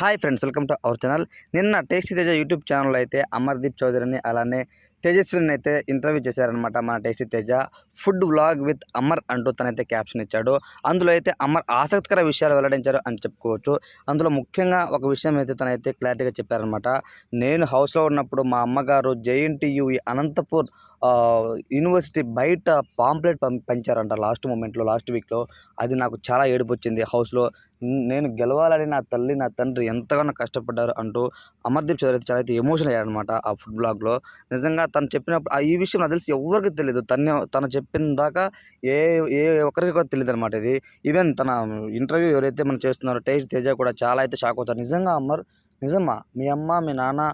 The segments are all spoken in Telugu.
Hi friends, welcome to our channel. నిన్న టేస్టీ తేజ యూట్యూబ్ ఛానల్లో అయితే అమర్దీప్ చౌదరిని అలానే తేజస్విని అయితే ఇంటర్వ్యూ చేశారనమాట. మన tasty Teja food vlog with Amar అంటూ తనైతే క్యాప్షన్ ఇచ్చాడు. అందులో అయితే అమర్ ఆసక్తికర విషయాలు వెల్లడించారు అని చెప్పుకోవచ్చు. అందులో ముఖ్యంగా ఒక విషయం అయితే తనైతే క్లారిటీగా చెప్పారనమాట. నేను హౌస్లో ఉన్నప్పుడు మా అమ్మగారు జేఎన్టీయు అనంతపూర్ యూనివర్సిటీ బయట పాంప్లెట్ పంచారంట లాస్ట్ వీక్లో. అది నాకు చాలా ఏడుపు వచ్చింది. హౌస్లో నేను గెలవాలని నా తల్లి నా తండ్రి ఎంతగానో కష్టపడ్డారు అంటూ అమర్దీప్ చౌదరి చాలా అయితే ఎమోషనల్ అయ్యాడనమాట ఆ ఫుడ్ బ్లాగ్లో. నిజంగా తను చెప్పినప్పుడు ఈ విషయం నాకు తెలిసి ఎవరికి తెలియదు. తను చెప్పిన దాకా ఏ ఏ ఒక్కరికి కూడా తెలియదు అనమాట ఇది. ఈవెన్ తన ఇంటర్వ్యూ ఎవరైతే మనం చేస్తున్నారో టేస్ట్ తేజ కూడా చాలా అయితే షాక్ అవుతారు. నిజంగా అమర్, నిజమా మీ అమ్మ మీ నాన్న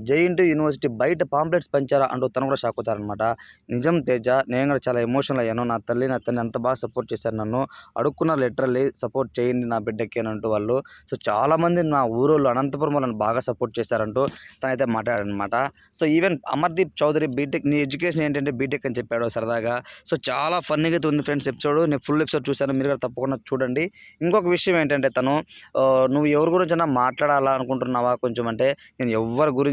జేఎన్టీయు యూనివర్సిటీ బయట పాంప్లెట్స్ పంచారా అంటూ తను కూడా షాక్ అవుతారనమాట. నిజం తేజ, నేను కూడా చాలా ఎమోషనల్ అయ్యాను. నా తల్లి నా తండ్రి అంత బాగా సపోర్ట్ చేశారు నన్ను. అడుక్కున్నారు లిటరల్లీ, సపోర్ట్ చేయండి నా బిడ్డకి అని అంటూ వాళ్ళు. సో చాలామంది నా ఊరోళ్ళు అనంతపురం వాళ్ళని బాగా సపోర్ట్ చేశారంటూ తనైతే మాట్లాడారనమాట. So even Amardeep Chaudhary BTech, నీ ఎడ్యుకేషన్ ఏంటంటే బీటెక్ అని చెప్పాడు సరదాగా. సో చాలా ఫన్నీగా అయితే ఉంది ఫ్రెండ్స్ ఎపిసోడ్. నేను ఫుల్ ఎపిసోడ్ చూశాను, మీరు కూడా తప్పకుండా చూడండి. ఇంకొక విషయం ఏంటంటే తను నువ్వు ఎవరి గురించైనా మాట్లాడాలనుకుంటున్నావా కొంచెం అంటే, నేను ఎవరి గురించి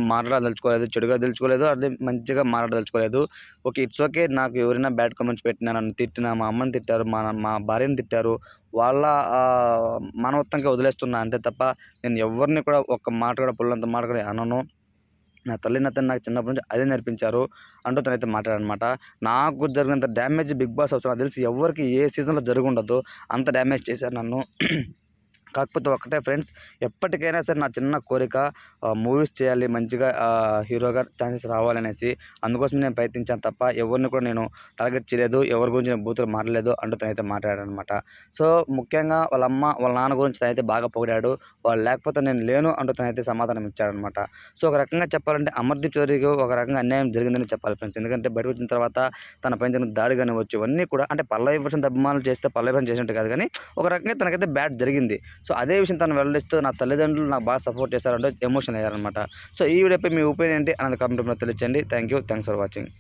మాట్లాడదలుచుకోలేదు, చెడుగా తెలుసుకోలేదు, అదే మంచిగా మాట్లాడదలుచుకోలేదు. Okay, it's okay. నాకు ఎవరైనా బ్యాడ్ కామెంట్స్ పెట్టినా, నన్ను తిట్టినా, మా అమ్మని తిట్టారు, మా భార్యని తిట్టారు, వాళ్ళ మానవత్వంగా వదిలేస్తున్నా అంతే తప్ప నేను ఎవరిని కూడా ఒక్క మాట కూడా పుల్లంత మాట కూడా అనను. నా తల్లి నా తండ్రి నాకు చిన్నప్పటి నుంచి అదే నేర్పించారు అంటూ తనైతే మాట్లాడారనమాట. నాకు జరిగినంత డ్యామేజ్ బిగ్ బాస్ హౌస్లో నాకు తెలిసి ఎవరికి ఏ సీజన్లో జరిగి ఉండదు, అంత డ్యామేజ్ చేశారు నన్ను. కాకపోతే ఒక్కటే ఫ్రెండ్స్, ఎప్పటికైనా సరే నా చిన్న కోరిక మూవీస్ చేయాలి, మంచిగా హీరోగా ఛాన్సెస్ రావాలనేసి. అందుకోసం నేను ప్రయత్నించాను తప్ప ఎవరిని కూడా నేను టార్గెట్ చేయలేదు, ఎవరి గురించి నేను బూతులు మాట్లాడలేదు అంటూ తనైతే మాట్లాడాడనమాట. సో ముఖ్యంగా వాళ్ళ అమ్మ వాళ్ళ నాన్న గురించి తనైతే బాగా పొగిడాడు. వాళ్ళు లేకపోతే నేను లేను అంటూ తనైతే సమాధానం ఇచ్చాడనమాట. సో ఒక రకంగా చెప్పాలంటే అమర్దీప్ చౌదరికి ఒక రకంగా అన్యాయం జరిగిందని చెప్పాలి ఫ్రెండ్స్. ఎందుకంటే బయటకు వచ్చిన తర్వాత తన పైన జరిగిన దాడి కానివచ్చు, ఇవన్నీ కూడా అంటే పల్లవి ప్రశాంత్ అభిమానులు చేస్తే పల్లవి ప్రశాంత్ చేసినట్టు కాదు, కానీ ఒక రకంగా తనకైతే బ్యాడ్ జరిగింది. సో అదే విషయం తను వెల్లడిస్తూ నా తల్లిదండ్రులు నాకు బాగా సపోర్ట్ చేశారంటే ఎమోషన్ అయ్యారనమాట. సో ఈ వీడియోపై మీ ఒపీనియన్ ఏంటి అన్నది కామెంట్ రూపంలో తెలియచేయండి. Thanks for watching.